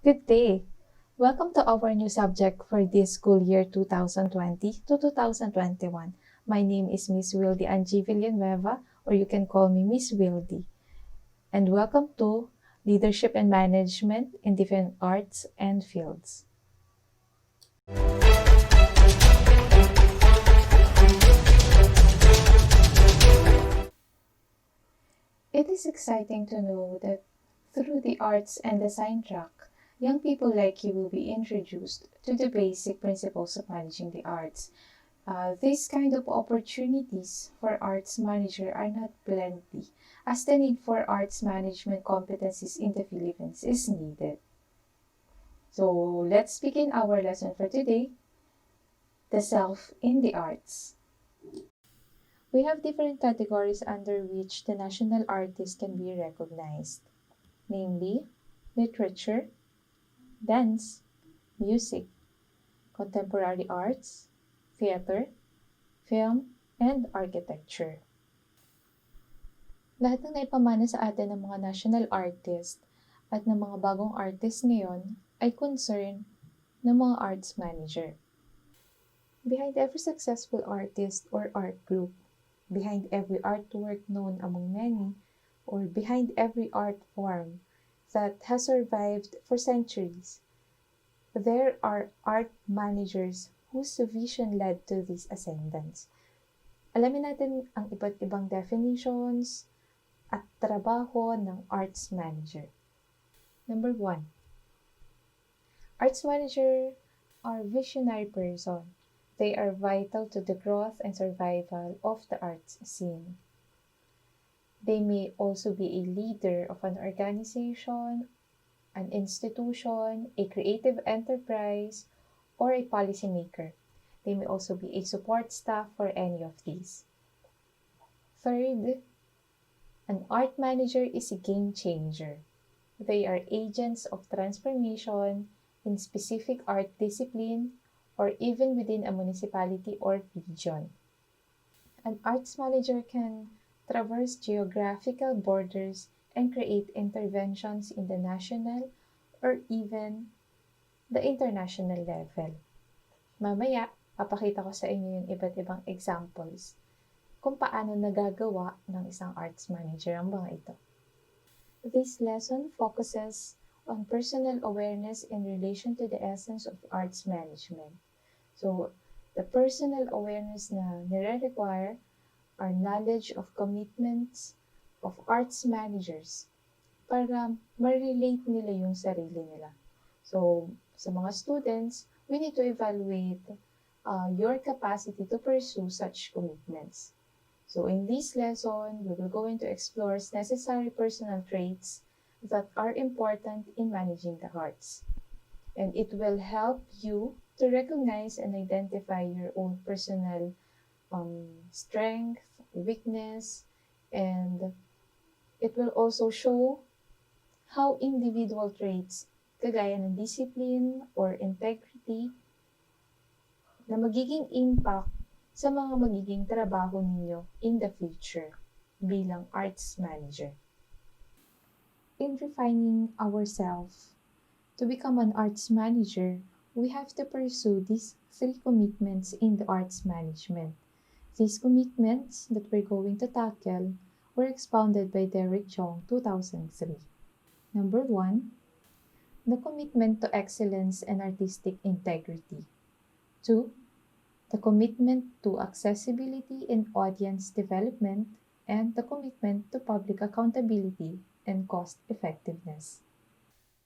Good day! Welcome to our new subject for this school year 2020 to 2021. My name is Miss Wildy Anne G. Villanueva, or you can call me Miss Wildy. And welcome to Leadership and Management in Different Arts and Fields. It is exciting to know that through the arts and design track, young people like you will be introduced to the basic principles of managing the arts. These kind of opportunities for arts manager are not plenty, as the need for arts management competencies in the Philippines is needed. So let's begin our lesson for today, the self in the arts. We have different categories under which the national artist can be recognized, namely literature, dance, music, contemporary arts, theater, film, and architecture. Lahat ng naipamana sa atin ng mga national artist at ng mga bagong artist ngayon ay concern ng mga arts manager. Behind every successful artist or art group, behind every artwork known among many, or behind every art form that has survived for centuries, there are art managers whose vision led to this ascendance. Alamin natin ang iba't ibang definitions at trabaho ng arts manager. Number 1. Arts manager are visionary person. They are vital to the growth and survival of the arts scene. They may also be a leader of an organization, an institution, a creative enterprise, or a policymaker. They may also be a support staff for any of these. Third, an art manager is a game changer. They are agents of transformation in specific art discipline or even within a municipality or region. An arts manager can traverse geographical borders and create interventions in the national or even the international level. Mamaya, papakita ko sa inyo yung iba't ibang examples kung paano nagagawa ng isang arts manager ang mga ito. This lesson focuses on personal awareness in relation to the essence of arts management. So, the personal awareness na nire-require are knowledge of commitments of arts managers para ma-relate nila yung sarili nila. So, sa mga students, we need to evaluate your capacity to pursue such commitments. So, in this lesson, we will go into explore necessary personal traits that are important in managing the arts. And it will help you to recognize and identify your own personal strength, weakness, and it will also show how individual traits kagaya ng discipline or integrity na magiging impact sa mga magiging trabaho ninyo in the future bilang arts manager. In refining ourselves to become an arts manager, we have to pursue these 3 commitments in the arts management. These commitments that we're going to tackle were expounded by Derek Chong, 2003. Number 1, the commitment to excellence and artistic integrity. 2, the commitment to accessibility and audience development, and the commitment to public accountability and cost effectiveness.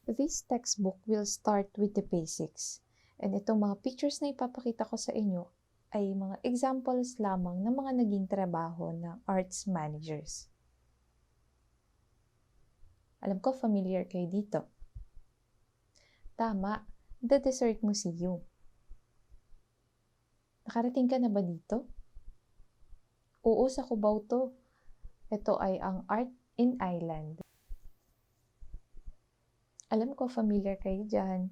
This textbook will start with the basics. And itong mga pictures na ipapakita ko sa inyo ay mga examples lamang ng mga naging trabaho ng arts managers. Alam ko familiar kayo dito. Tama, The Desert Museum. Nakarating ka na ba dito? Oo, sa Cubao to. Ito ay ang Art in Island. Alam ko familiar kayo dyan.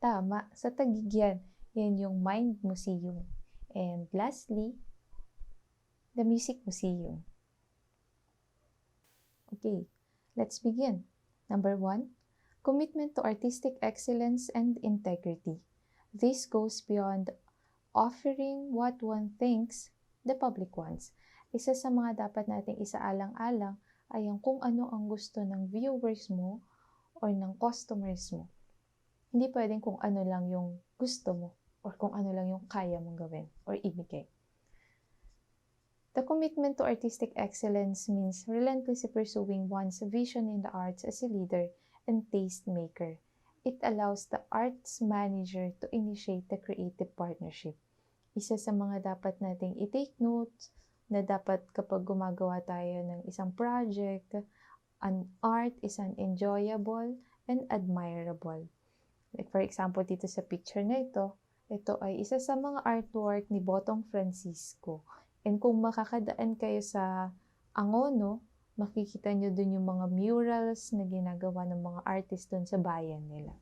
Tama, sa Taguig yan. Yan yung Mind Museum. And lastly, the Music Museum. Okay, let's begin. Number 1, Commitment to artistic excellence and integrity. This goes beyond offering what one thinks the public wants. Isa sa mga dapat nating isaalang-alang ay ang kung ano ang gusto ng viewers mo or ng customers mo. Hindi pwedeng kung ano lang yung gusto mo or kung ano lang yung kaya mong gawin or ibigay. The commitment to artistic excellence means relentlessly pursuing one's vision in the arts as a leader and tastemaker. It allows the arts manager to initiate the creative partnership. Isa sa mga dapat nating i-take notes na dapat kapag gumagawa tayo ng isang project, an art is an enjoyable and admirable. Like for example, dito sa picture na ito ay isa sa mga artwork ni Botong Francisco. And kung makakadaan kayo sa Angono, makikita nyo dun yung mga murals na ginagawa ng mga artist dun sa bayan nila.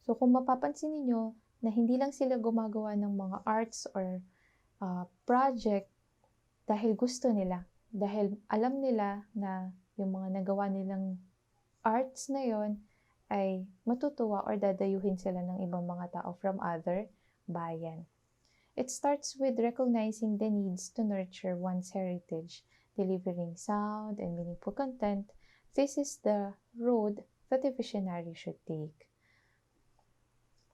So kung mapapansin niyo na hindi lang sila gumagawa ng mga arts or project dahil gusto nila, dahil alam nila na yung mga nagawa nilang arts na yon ay matutuwa or dadayuhin sila ng ibang mga tao from other bayan. It starts with recognizing the needs to nurture one's heritage, delivering sound and meaningful content. This is the road that a visionary should take.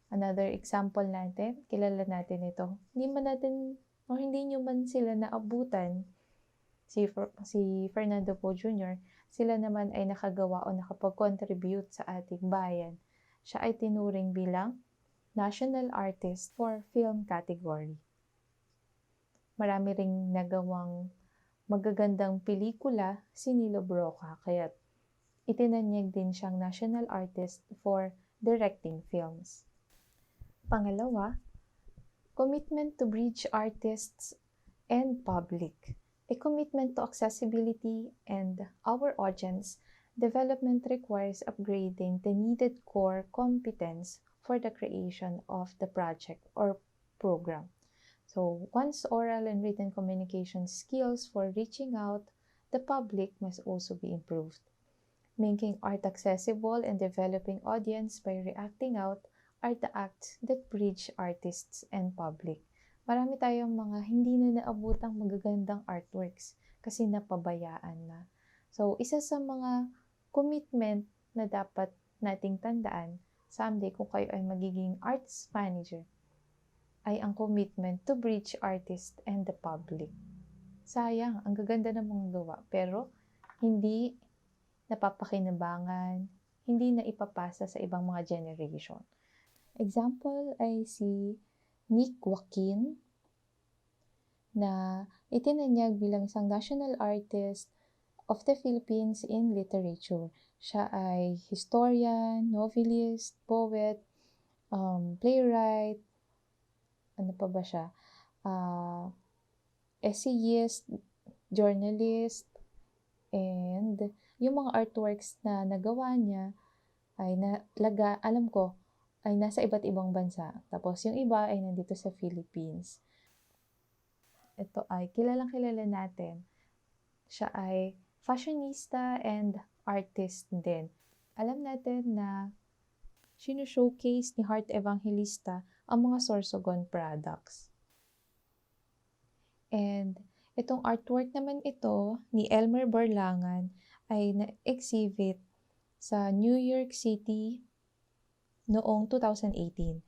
Another example natin, kilala natin ito. Hindi nyo man sila naabutan, si Fernando Po Jr., sila naman ay nakagawa o nakapag-contribute sa ating bayan. Siya ay tinuring bilang National Artist for Film category. Marami ring nagawang magagandang pelikula si Nilo Broca, kaya itinanyag din siyang National Artist for Directing Films. Pangalawa, commitment to bridge artists and public. A commitment to accessibility and our audience development requires upgrading the needed core competence for the creation of the project or program. So, one's oral and written communication skills for reaching out the public must also be improved. Making art accessible and developing audience by reacting out are the acts that bridge artists and public. Marami tayong mga hindi na naabutang magagandang artworks kasi napabayaan na. So, isa sa mga commitment na dapat nating tandaan someday kung kayo ay magiging arts manager ay ang commitment to bridge artists and the public. Sayang, ang gaganda ng mga gawa pero hindi napapakinabangan, hindi na ipapasa sa ibang mga generation. Example ay si Nick Joaquin na itinanyag bilang isang National Artist of the Philippines in Literature. Siya ay historian, novelist, poet, playwright, ano pa ba siya? Essayist, journalist, and yung mga artworks na nagawa niya ay alam ko, ay nasa iba't ibang bansa. Tapos yung iba ay nandito sa Philippines. Ito ay kilalang-kilala natin. Siya ay fashionista and artist din. Alam natin na sino-showcase ni Heart Evangelista ang mga Sorsogon products. And itong artwork naman ito ni Elmer Barlangan ay na-exhibit sa New York City noong 2018.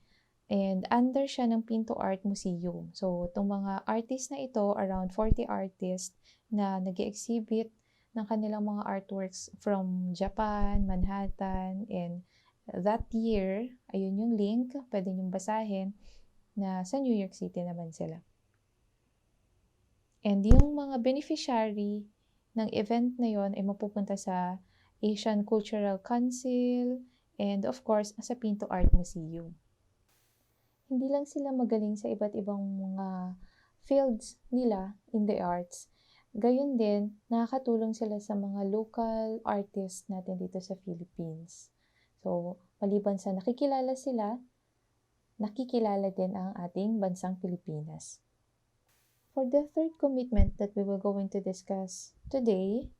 And under siya ng Pinto Art Museum. So, itong mga artists na ito, around 40 artists na nag-exhibit ng kanilang mga artworks from Japan, Manhattan, and that year, ayun yung link, pwede niyong basahin, na sa New York City naman sila. And yung mga beneficiary ng event na yon ay mapupunta sa Asian Cultural Council, and of course, sa Pinto Art Museum. Hindi lang sila magaling sa iba't ibang mga fields nila in the arts. Gayon din, nakakatulong sila sa mga local artists natin dito sa Philippines. So, maliban sa nakikilala sila, nakikilala din ang ating bansang Pilipinas. For the third commitment that we will going to discuss today,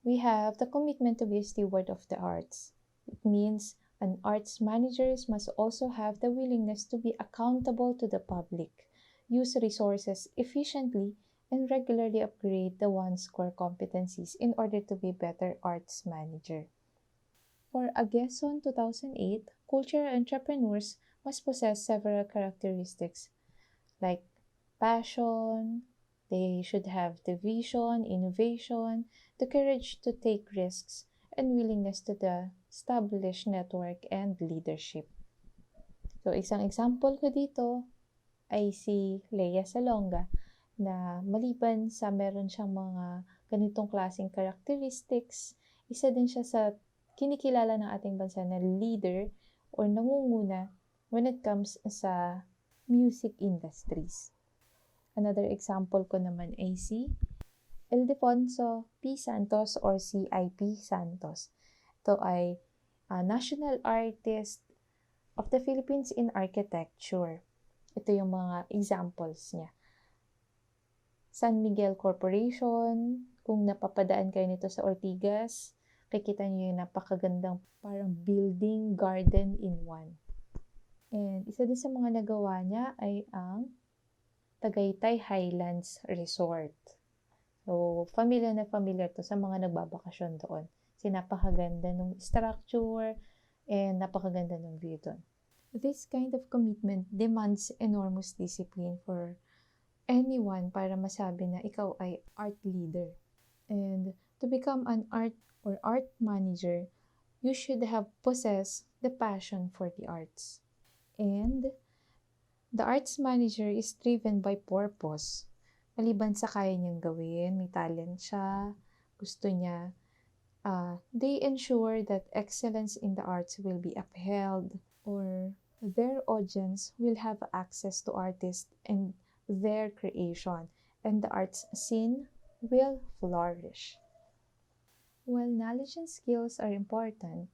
we have the commitment to be a steward of the arts. It means an arts managers must also have the willingness to be accountable to the public, use resources efficiently, and regularly upgrade the one's core competencies in order to be better arts manager. For Agueson 2008, cultural entrepreneurs must possess several characteristics like passion, they should have the vision, innovation, the courage to take risks, and willingness to the establish network and leadership. So, isang example ko dito ay si Lea Salonga na maliban sa meron siyang mga ganitong klaseng characteristics, isa din siya sa kinikilala ng ating bansa na leader or nangunguna when it comes sa music industries. Another example ko naman ay si Ildefonso P. Santos or CIP Santos. Ito ay National Artist of the Philippines in Architecture. Ito yung mga examples niya. San Miguel Corporation, kung napapadaan kayo nito sa Ortigas, kikita niyo yung napakagandang parang building garden in one. And isa din sa mga nagawa niya ay ang Tagaytay Highlands Resort. So, familiar na familiar to sa mga nagbabakasyon doon. Kasi napakaganda ng structure and napakaganda ng view doon. This kind of commitment demands enormous discipline for anyone para masabi na ikaw ay art leader. And to become an art or art manager, you should have possessed the passion for the arts. And the arts manager is driven by purpose. Maliban sa kaya niyang gawin, may talent siya, gusto niya, they ensure that excellence in the arts will be upheld or their audience will have access to artists and their creation, and the arts scene will flourish. While knowledge and skills are important,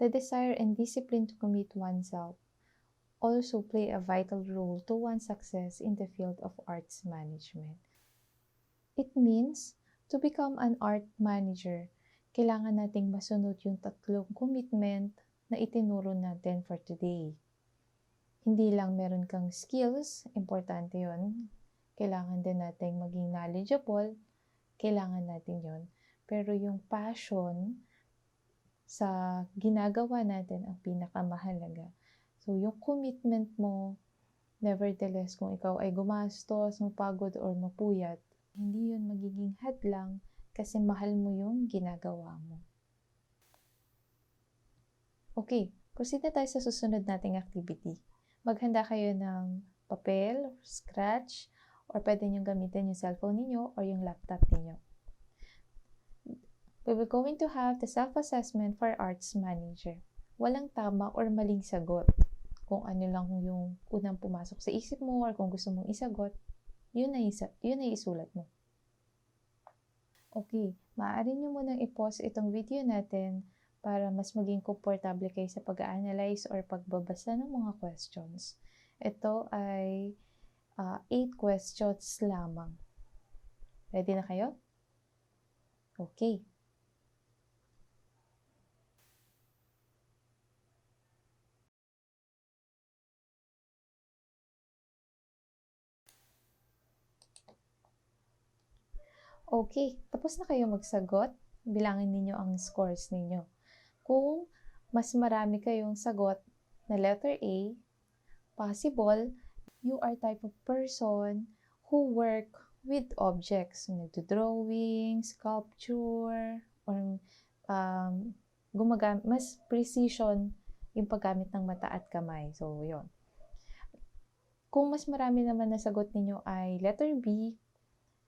the desire and discipline to commit oneself also play a vital role to one's success in the field of arts management. It means, to become an art manager, kailangan nating masunod yung tatlong commitment na itinuro natin for today. Hindi lang meron kang skills, importante yon. Kailangan din nating maging knowledgeable, kailangan natin yon. Pero yung passion sa ginagawa natin ang pinakamahalaga. So, yung commitment mo, nevertheless, kung ikaw ay gumastos, mapagod, or mapuyat, hindi yun magiging hadlang kasi mahal mo yung ginagawa mo. Okay, proceed na tayo sa susunod nating activity. Maghanda kayo ng papel, scratch, or pwede nyo gamitin yung cellphone ninyo or yung laptop ninyo. We will going to have the self-assessment for arts manager. Walang tama or maling sagot. Kung ano lang yung unang pumasok sa isip mo or kung gusto mong isagot, yun ay isulat mo. Okay, maaari nyo munang i-pause itong video natin para mas maging komportable kayo sa pag-analyze or pagbabasa ng mga questions. Ito ay 8 questions lamang. Ready na kayo? Okay. Okay, tapos na kayo magsagot, bilangin ninyo ang scores ninyo. Kung mas marami kayong sagot na letter A, possible, you are type of person who work with objects, nagdo-drawing, sculpture, or mas precision yung paggamit ng mata at kamay. So, yun. Kung mas marami naman na sagot ninyo ay letter B,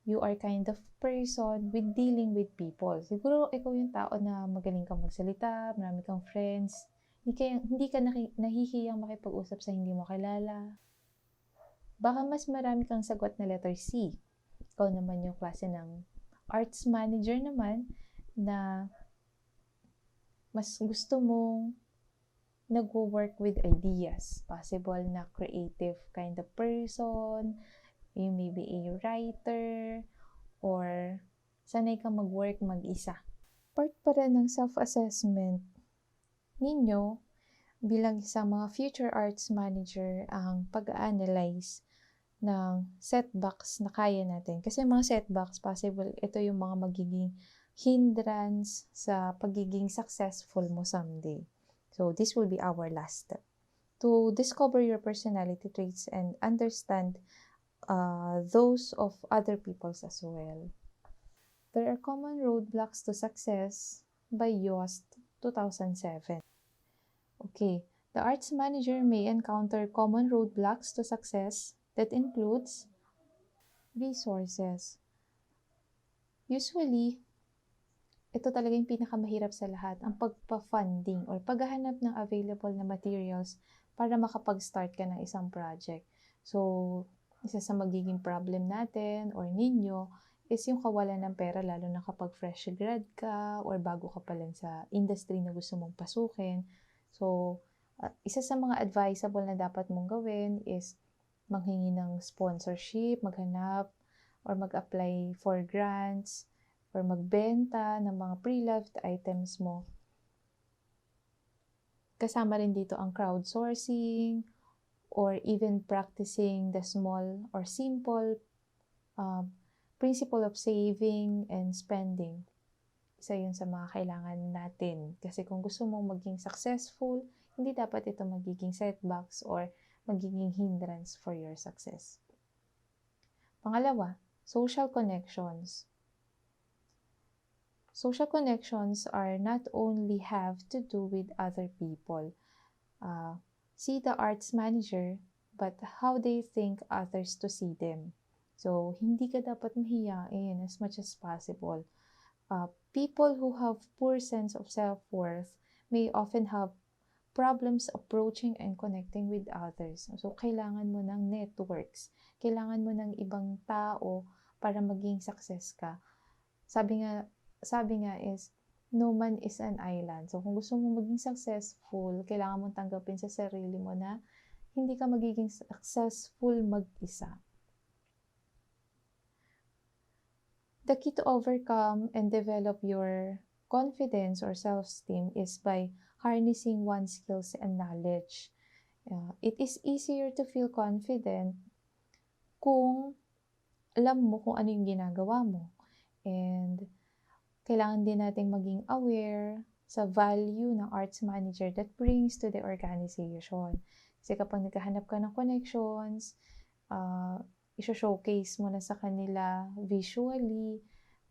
you are kind of person with dealing with people. Siguro ikaw yung tao na magaling kang magsalita, marami kang friends, hindi ka nahihiyang makipag-usap sa hindi mo kilala. Baka mas marami kang sagot na letter C. Ikaw naman yung klase ng arts manager naman na mas gusto mong nag-work with ideas. Possible na creative kind of person, you may be a writer, or sanay kang mag-work mag-isa. Part pa rin ng self-assessment ninyo bilang isang mga future arts manager ang pag-analyze ng setbacks na kaya natin. Kasi mga setbacks, possible, ito yung mga magiging hindrance sa pagiging successful mo someday. So, this will be our last step. To discover your personality traits and understand those of other people's as well. There are common roadblocks to success by Yost, 2007. Okay, the arts manager may encounter common roadblocks to success that includes resources. Usually, ito talaga yung pinakamahirap sa lahat, ang pagpa-funding or paghahanap ng available na materials para makapag-start ka ng isang project. So, isa sa magiging problem natin or ninyo is yung kawalan ng pera, lalo na kapag fresh grad ka or bago ka pa lang sa industry na gusto mong pasukin. So, isa sa mga advisable na dapat mong gawin is manghingi ng sponsorship, maghanap or mag-apply for grants or magbenta ng mga pre-loved items mo. Kasama rin dito ang crowdsourcing or even practicing the small or simple principle of saving and spending. Isa yun sa mga kailangan natin. Kasi kung gusto mong maging successful, hindi dapat ito magiging setbacks or magiging hindrance for your success. Pangalawa, social connections. Social connections are not only have to do with other people. See the arts manager, but how they think others to see them. So, hindi ka dapat mahiyain as much as possible. People who have poor sense of self-worth may often have problems approaching and connecting with others. So, kailangan mo ng networks. Kailangan mo ng ibang tao para maging success ka. Sabi nga is, no man is an island. So, kung gusto mo maging successful, kailangan mong tanggapin sa sarili mo na hindi ka magiging successful mag-isa. The key to overcome and develop your confidence or self-esteem is by harnessing one's skills and knowledge. It is easier to feel confident kung alam mo kung ano yung ginagawa mo. And kailangan din nating maging aware sa value ng arts manager that brings to the organization. Kasi kapag naghahanap ka ng connections, i-showcase mo na sa kanila visually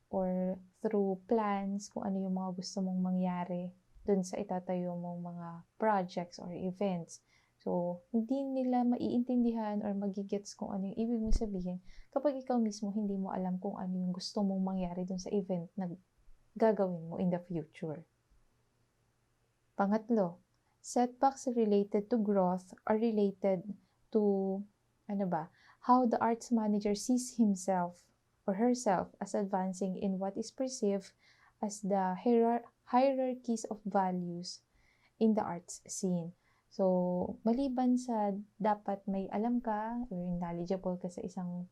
or through plans kung ano yung mga gusto mong mangyari dun sa itatayo mong mga projects or events. So, hindi nila maiintindihan or magigets kung ano yung ibig mong sabihin kapag ikaw mismo hindi mo alam kung ano yung gusto mong mangyari dun sa event na gagawin mo in the future. Pangatlo, setbacks related to growth are related to how the arts manager sees himself or herself as advancing in what is perceived as the hierarchies of values in the arts scene. So, maliban sa dapat may alam ka or knowledgeable ka sa isang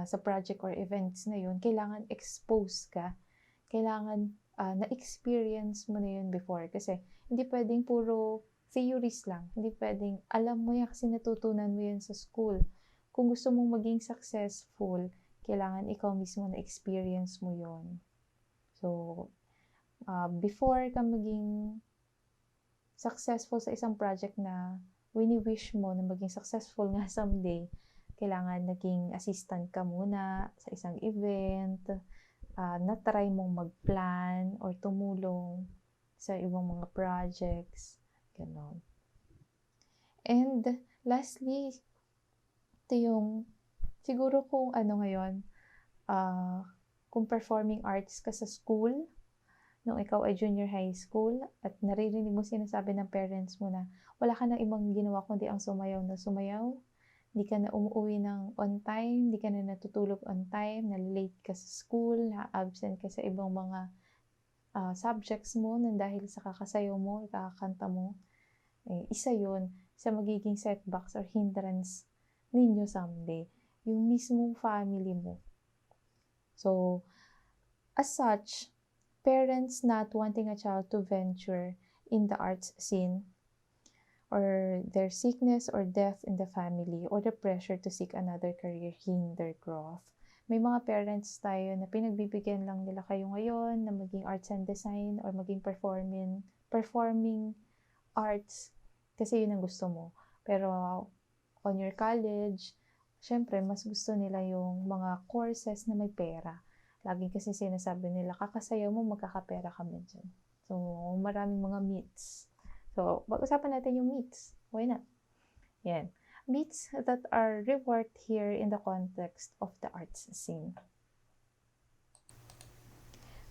sa project or events na yun, kailangan expose ka. Kailangan na-experience mo na yun before. Kasi hindi pwedeng puro theories lang. Hindi pwedeng alam mo yan kasi natutunan mo yan sa school. Kung gusto mong maging successful, kailangan ikaw mismo na-experience mo yon. So, before ka maging successful sa isang project na wini-wish mo na maging successful nga someday, kailangan naging assistant ka muna sa isang event, na-try mong mag-plan or tumulong sa ibang mga projects, gano'n. And lastly, ito yung, siguro kung ngayon, kung performing arts ka sa school, nung ikaw ay junior high school, at naririnig mo sinasabi ng parents mo na wala ka nang ibang ginawa kundi ang sumayaw na sumayaw, hindi ka na umuwi ng on time, hindi ka na natutulog on time, na-late ka sa school, na-absent ka sa ibang mga subjects mo nang dahil sa kakasayaw mo, kakakanta mo, isa yun sa magiging setbacks or hindrance ninyo someday, yung mismong family mo. So, as such, parents not wanting a child to venture in the arts scene, or their sickness or death in the family, or the pressure to seek another career hinder growth. May mga parents tayo na pinagbibigyan lang nila kayo ngayon na maging arts and design or maging performing arts kasi yun ang gusto mo. Pero on your college, syempre mas gusto nila yung mga courses na may pera. Lagi kasi sinasabi nila, kakasayaw mo, magkakapera kami dyan. So, maraming mga myths. So, pag-usapan natin yung myths. Why not? Yan. Myths that are reworked here in the context of the arts scene.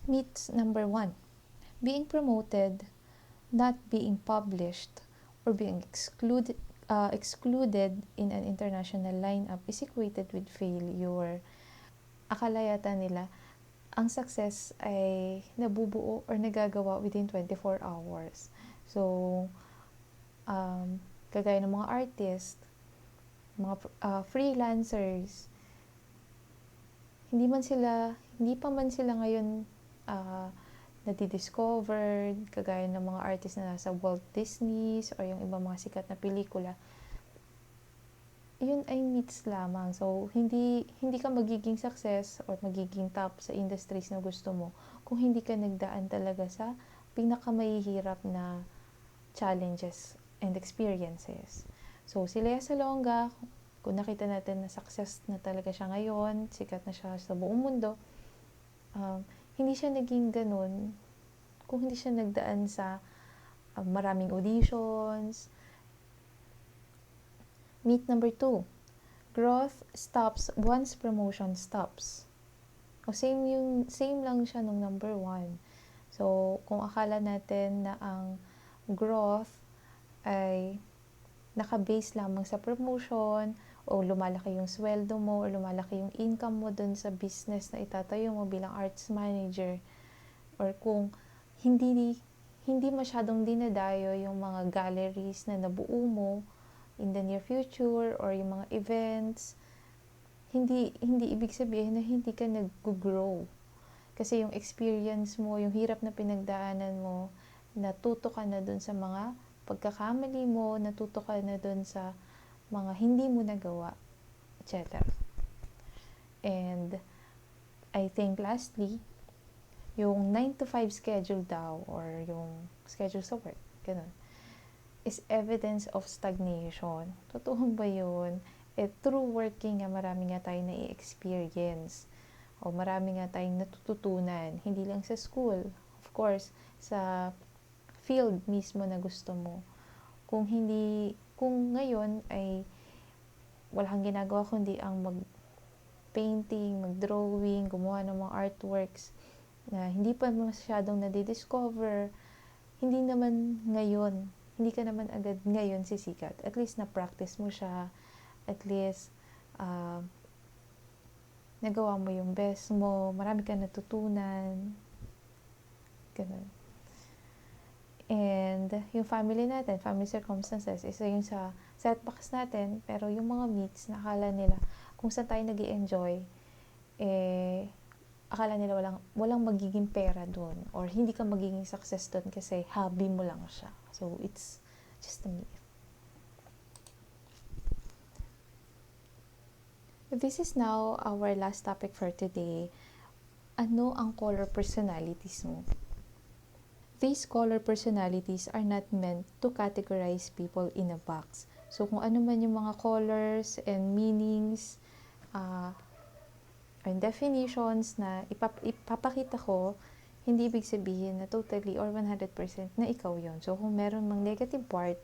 Myth number 1. Being promoted, not being published, or being excluded in an international lineup is equated with failure. Akala yata nila, ang success ay nabubuo or nagagawa within 24 hours. So, kagaya ng mga artist, mga freelancers, hindi pa man sila ngayon nadidiscovered, kagaya ng mga artist na nasa Walt Disney's or yung ibang mga sikat na pelikula. Yun ay myths lamang. So, hindi ka magiging success or magiging top sa industries na gusto mo kung hindi ka nagdaan talaga sa pinakamahihirap na challenges and experiences. So, si Lea Salonga, kung nakita natin na success na talaga siya ngayon, sikat na siya sa buong mundo, hindi siya naging ganun kung hindi siya nagdaan sa maraming auditions. Myth number 2. Growth stops once promotion stops. O same lang siya nung number 1. So, kung akala natin na ang growth ay naka-base lamang sa promotion, o lumalaki yung sweldo mo, o lumalaki yung income mo dun sa business na itatayo mo bilang arts manager, or kung hindi masyadong dinadayo yung mga galleries na nabuo mo in the near future or yung mga events, hindi ibig sabihin na hindi ka nag-grow. Kasi yung experience mo, yung hirap na pinagdaanan mo, natuto ka na dun sa mga pagkakamali mo, natuto ka na dun sa mga hindi mo nagawa, etc. And I think lastly, yung 9 to 5 schedule daw, or yung schedule sa work, ganun, is evidence of stagnation. Totoo ba yun? Through working nga, marami nga tayong na-experience. O marami nga tayong natututunan. Hindi lang sa school. Of course, sa field mismo na gusto mo. Kung ngayon ay wala kang ginagawa kundi ang mag-painting, mag-drawing, gumawa ng mga artworks na hindi pa masyadong nadidiscover, hindi ka naman agad ngayon sisikat. At least na-practice mo siya. At least, nagawa mo yung best mo. Marami ka natutunan. Ganun. And, yung family natin, family circumstances, isa yung sa setbacks natin. Pero yung mga myths, nakala nila, kung saan tayo nag-i-enjoy, akala nila walang magiging pera doon, or hindi ka magiging success doon kasi hobby mo lang siya. So, it's just a myth. This is now our last topic for today. Ano ang color personalities mo? These color personalities are not meant to categorize people in a box. So, kung ano man yung mga colors and meanings, and definitions na ipapakita ko, hindi ibig sabihin na totally or 100% na ikaw yon. So, kung meron mang negative part,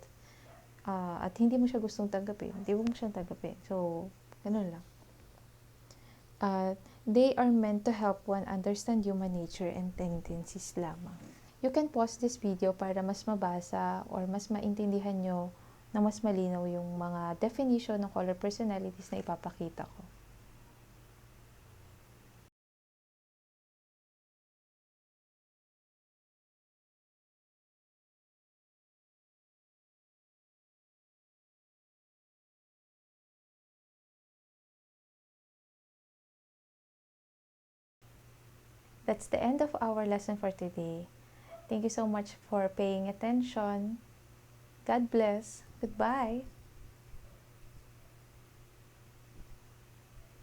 at hindi mo siya gustong tanggapin, hindi mo siya tanggapin. So, ganun lang. They are meant to help one understand human nature and tendencies lamang. You can pause this video para mas mabasa or mas maintindihan nyo na mas malinaw yung mga definition ng color personalities na ipapakita ko. That's the end of our lesson for today. Thank you so much for paying attention. God bless. Goodbye.